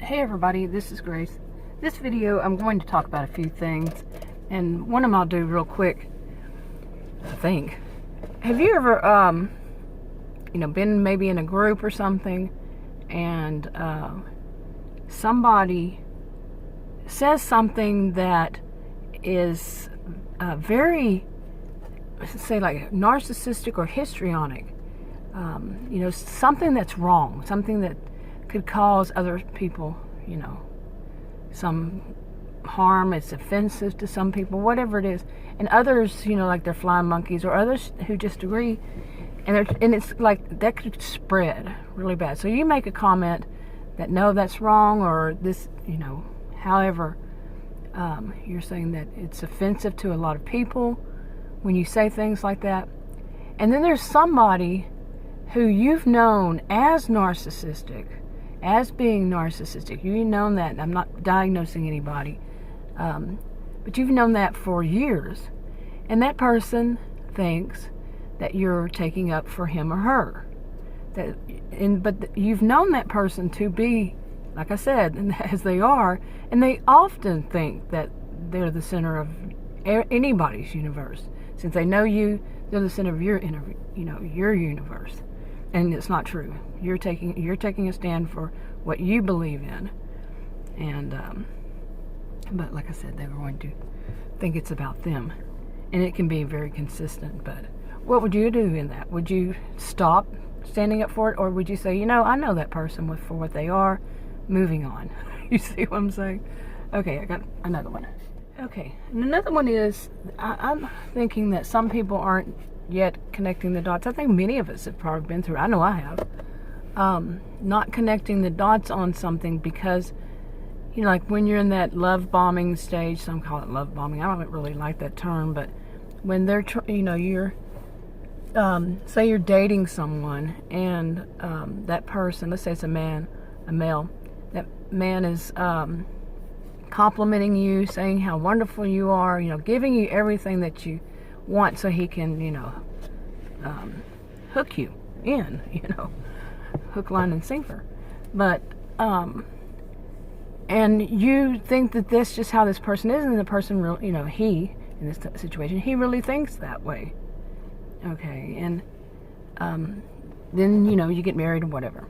Hey everybody, this is Grace. This video I'm going to talk about a few things, and one of them I'll do real quick. I think. Have you ever been maybe in a group or something, and somebody says something that is very, say, like narcissistic or histrionic, something that's wrong, something that could cause other people, some harm, it's offensive to some people, whatever it is, and others, like they're flying monkeys, or others who just agree, and it's like that could spread really bad. So you make a comment that no, that's wrong, or this, however, you're saying that it's offensive to a lot of people when you say things like that. And then there's somebody who you've known as narcissistic, as being narcissistic. You've known that. I'm not diagnosing anybody, but you've known that for years, and that person thinks that you're taking up for him or her. But you've known that person to be, like I said, as they are, and they often think that they're the center of anybody's universe. Since they know you, they're the center of your universe. And it's not true. You're taking a stand for what you believe in, and but like I said, they're going to think it's about them, and it can be very consistent. But what would you do in that? Would you stop standing up for it, or would you say, I know that person for what they are, moving on? You see what I'm saying? Okay, I got another one. Okay, and another one is I'm thinking that some people aren't yet connecting the dots. I think many of us have probably been through, I know I have, not connecting the dots on something because, like when you're in that love bombing stage, some call it love bombing, I don't really like that term, but when they're, you're, say you're dating someone, and that person, let's say it's a male, that man is complimenting you, saying how wonderful you are, giving you everything that you want so he can, hook you in, hook, line, and sinker. But, and you think that that's just how this person is, and the person really, he, in this situation, he really thinks that way. Okay, and then, you get married or whatever.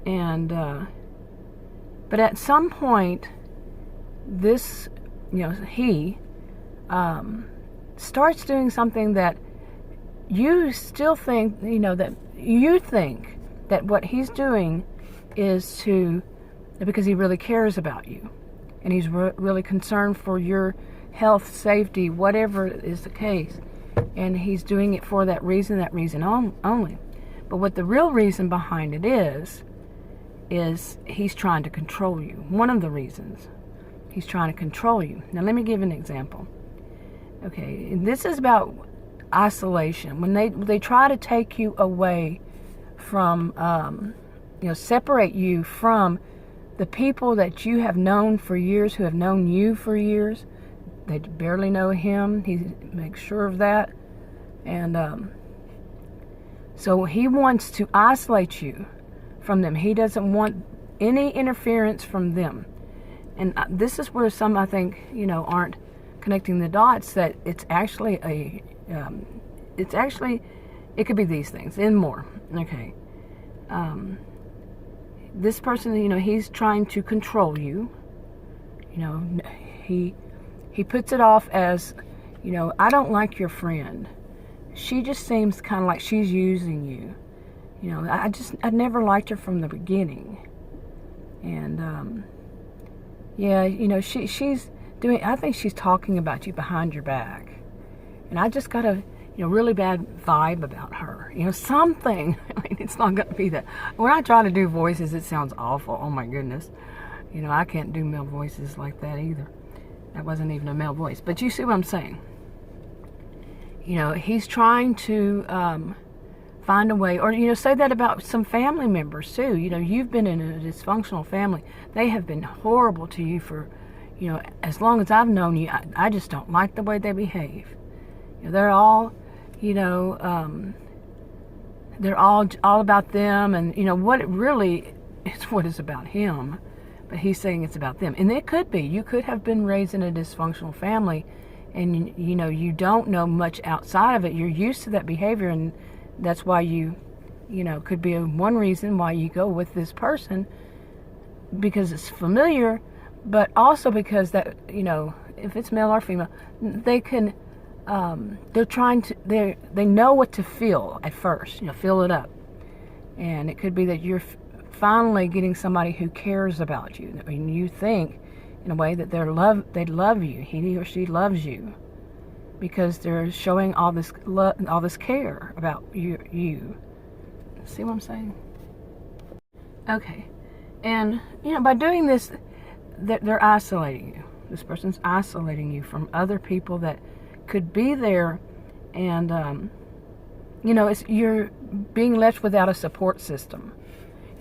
And, but at some point, this, he, starts doing something that you still think, that you think that what he's doing is because he really cares about you, and he's really concerned for your health, safety, whatever is the case, and he's doing it for that reason only. But what the real reason behind it is he's trying to control you. One of the reasons he's trying to control you. Now let me give an example. Okay, this is about isolation. When they try to take you away from, separate you from the people that you have known for years, who have known you for years. They barely know him. He makes sure of that. And so he wants to isolate you from them. He doesn't want any interference from them. And this is where some, I think, aren't connecting the dots, that it's actually it could be these things and more. Okay. This person, he's trying to control you. He puts it off as, I don't like your friend. She just seems kind of like she's using you. I never liked her from the beginning. And, she's doing, I think she's talking about you behind your back. And I just got a, really bad vibe about her. Something. I mean, it's not going to be that. When I try to do voices, it sounds awful. Oh my goodness. I can't do male voices like that either. That wasn't even a male voice. But you see what I'm saying. He's trying to find a way, or, say that about some family members too. You've been in a dysfunctional family. They have been horrible to you for, as long as I've known you. I just don't like the way they behave. They're all, they're all about them, and what it really it's what is about him, but he's saying it's about them. And it could be. You could have been raised in a dysfunctional family, and you don't know much outside of it. You're used to that behavior, and that's why could be one reason why you go with this person, because it's familiar, but also because that, if it's male or female, they can, they know what to feel at first, fill it up. And it could be that you're finally getting somebody who cares about you. I mean, you think in a way that they love you. He or she loves you because they're showing all this all this care about you. See what I'm saying? Okay. And by doing this, they're isolating you. This person's isolating you from other people that could be there, and you're being left without a support system.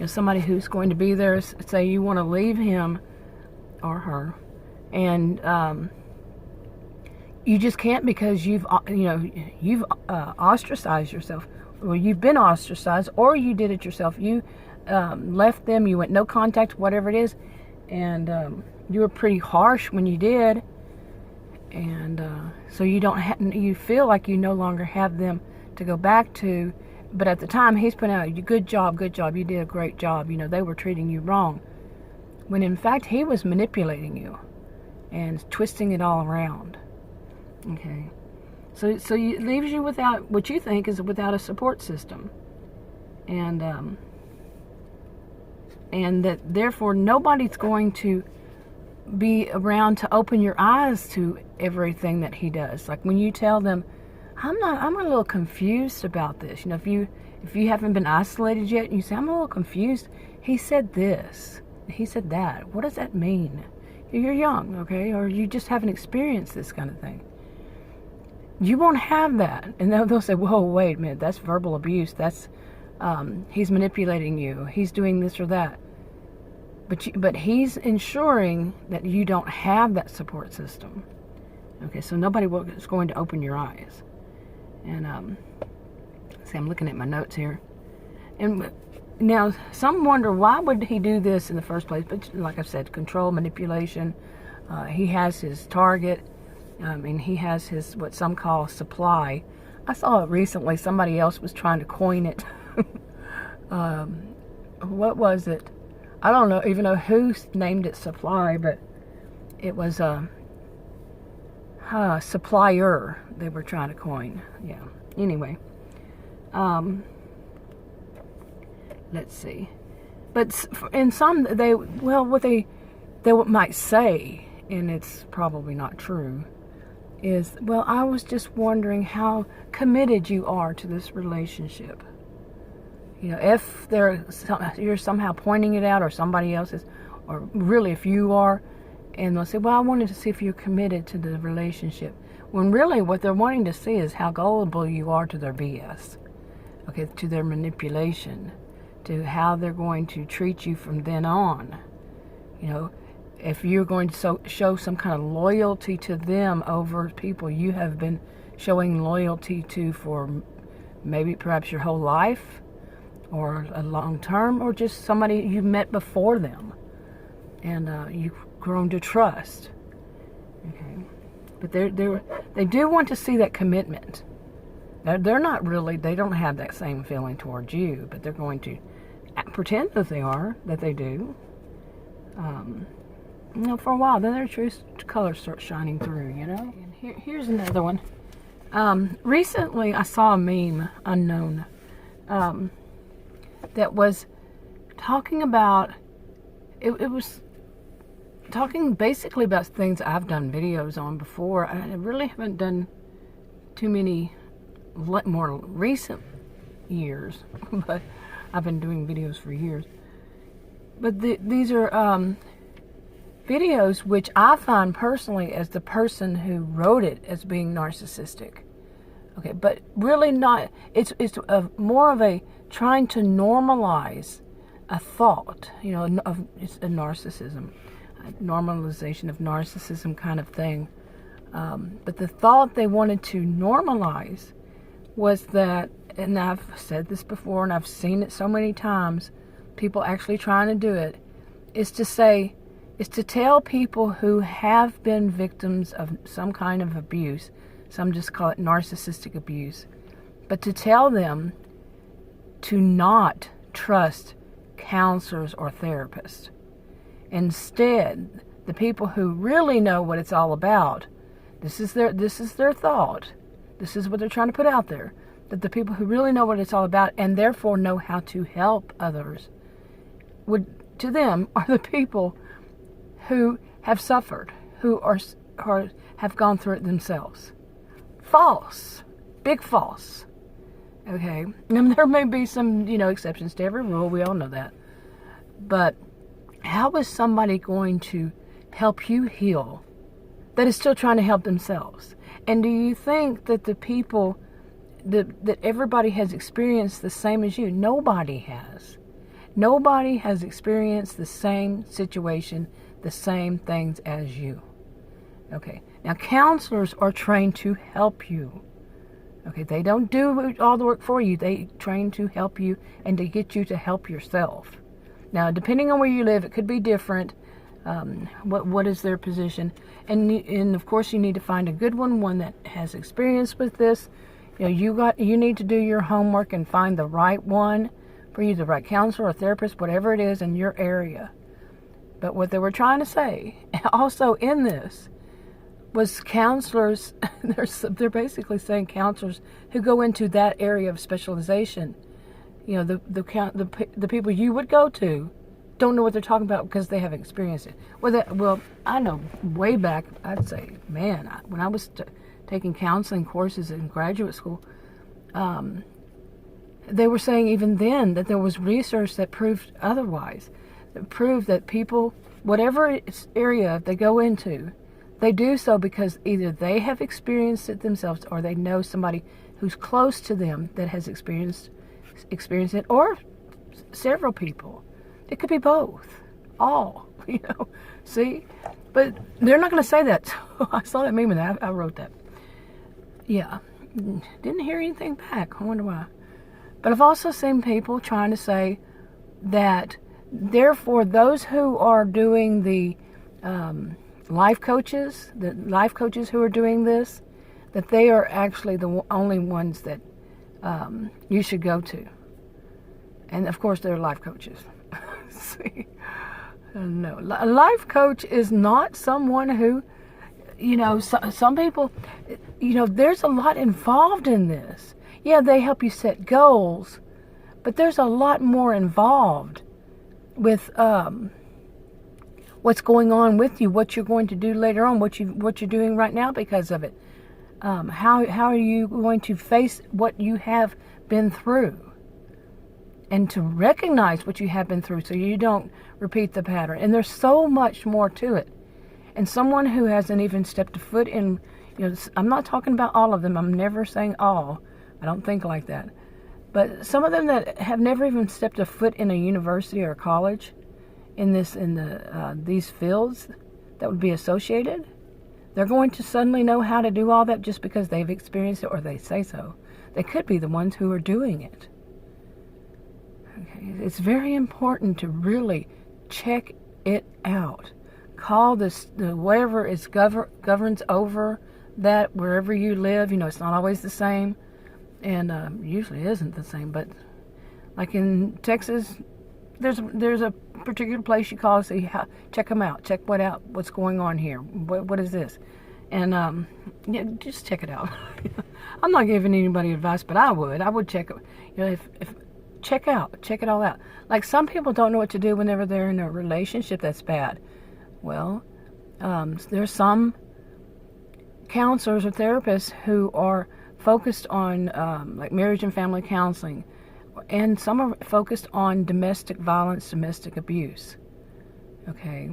Somebody who's going to be there. Say you want to leave him or her, and you just can't, because you've ostracized yourself. Well, you've been ostracized, or you did it yourself. You left them. You went no contact, whatever it is, and you were pretty harsh when you did, and so you feel like you no longer have them to go back to. But at the time, he's putting out, good job, you did a great job, they were treating you wrong. When in fact, he was manipulating you and twisting it all around. Okay. So it leaves you without, what you think is without a support system. And that therefore nobody's going to be around to open your eyes to everything that he does. Like when you tell them, I'm a little confused about this. If you haven't been isolated yet, and you say, I'm a little confused. He said this. He said that. What does that mean? You're young, okay? Or you just haven't experienced this kind of thing. You won't have that. And they'll say, whoa, wait a minute. That's verbal abuse. That's, he's manipulating you. He's doing this or that. But he's ensuring that you don't have that support system. Okay, so nobody is going to open your eyes. And see, I'm looking at my notes here. And now, some wonder, why would he do this in the first place? But like I said, control, manipulation. He has his target. And he has his, what some call supply. I saw it recently. Somebody else was trying to coin it. What was it? I don't even know who named it supply, but it was supplier they were trying to coin. Yeah. Anyway, let's see. But in some, what they might say, and it's probably not true, is, well, I was just wondering how committed you are to this relationship. If you're somehow pointing it out, or somebody else is, or really if you are, and they'll say, well, I wanted to see if you're committed to the relationship. When really what they're wanting to see is how gullible you are to their BS. Okay, to their manipulation, to how they're going to treat you from then on. If you're going to show some kind of loyalty to them over people you have been showing loyalty to for maybe perhaps your whole life, or a long term, or just somebody you met before them, and you've grown to trust. Okay, but they do want to see that commitment. They're not really, they don't have that same feeling towards you, but they're going to pretend that they do. For a while, then their true colors start shining through. And here's another one. Recently, I saw a meme, unknown, that was talking about, it was talking basically about things I've done videos on before. I really haven't done too many more recent years, but I've been doing videos for years. But these are videos which I find personally, as the person who wrote it, as being narcissistic. Okay, but really not. It's more of a trying to normalize a thought. It's a narcissism, a normalization of narcissism kind of thing. But the thought they wanted to normalize was that, and I've said this before, and I've seen it so many times, people actually trying to do it, is to tell people who have been victims of some kind of abuse, some just call it narcissistic abuse, but to tell them to not trust counselors or therapists. Instead, the people who really know what it's all about, this is their thought, this is what they're trying to put out there, that the people who really know what it's all about and therefore know how to help others, to them are the people who have suffered, who have gone through it themselves. False. Big false. Okay? And there may be some, exceptions to every rule. We all know that. But how is somebody going to help you heal that is still trying to help themselves? And do you think that the people, that everybody has experienced the same as you? Nobody has. Nobody has experienced the same situation, the same things as you. Okay. Now, counselors are trained to help you. Okay. They don't do all the work for you. They train to help you and to get you to help yourself. Now, depending on where you live, it could be different. What is their position? And of course, you need to find a good one that has experience with this. You need to do your homework and find the right one for you, the right counselor or therapist, whatever it is in your area. But what they were trying to say, also in this, was counselors. They're basically saying counselors who go into that area of specialization. The people you would go to don't know what they're talking about because they haven't experienced it. Well, I know way back, I'd say, man, when I was taking counseling courses in graduate school, they were saying even then that there was research that proved otherwise. That proved that people, whatever area they go into, they do so because either they have experienced it themselves or they know somebody who's close to them that has experienced it, or several people. It could be both. All, See? But they're not going to say that. I saw that meme and I wrote that. Yeah. Didn't hear anything back. I wonder why. But I've also seen people trying to say that, therefore, those who are doing the life coaches who are doing this, that they are actually the only ones that you should go to. And, of course, they're life coaches. See? No. A life coach is not someone who, some people, there's a lot involved in this. Yeah, they help you set goals, but there's a lot more involved with what's going on with you, what you're going to do later on, what you're doing right now because of it. How are you going to face what you have been through? And to recognize what you have been through so you don't repeat the pattern. And there's so much more to it. And someone who hasn't even stepped a foot in, I'm not talking about all of them. I'm never saying all. I don't think like that. But some of them that have never even stepped a foot in a university or college in these fields that would be associated, they're going to suddenly know how to do all that just because they've experienced it or they say so. They could be the ones who are doing it. Okay. It's very important to really check it out. Call the whatever is governs over that wherever you live. It's not always the same, and usually isn't the same. But like in Texas, there's a particular place you call to see check them out. Check what's going on here. What is this? And just check it out. I'm not giving anybody advice, but I would check it. Check it all out. Like some people don't know what to do whenever they're in a relationship that's bad. Well, there's some counselors or therapists who are focused on like marriage and family counseling, and some are focused on domestic violence, domestic abuse. Okay.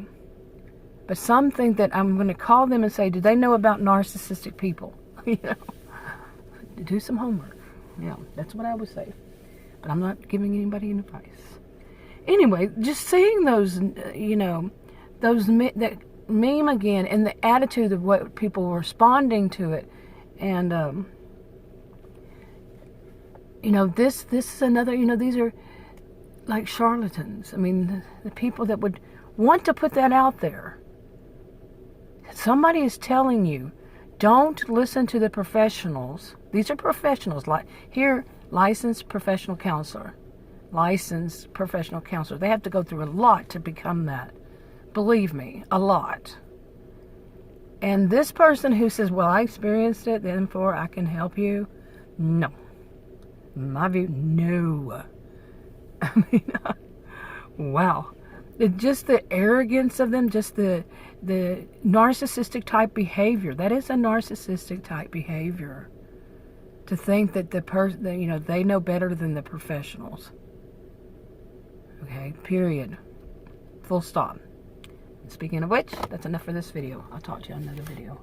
But some think that I'm going to call them and say, do they know about narcissistic people? Do some homework. Yeah, that's what I would say. But I'm not giving anybody any advice. Anyway, just seeing those, that meme again and the attitude of what people were responding to it. And, this is another, these are, like charlatans. I mean, the people that would want to put that out there. Somebody is telling you, don't listen to the professionals. These are professionals. Like here, licensed professional counselor. Licensed professional counselor. They have to go through a lot to become that. Believe me, a lot. And this person who says, well, I experienced it, therefore I can help you. No. In my view, no. I mean, wow. Just the arrogance of them, just the narcissistic type behavior. That is a narcissistic type behavior. To think that the person, you know, they know better than the professionals. Okay, period. Full stop. Speaking of which, that's enough for this video. I'll talk to you in another video.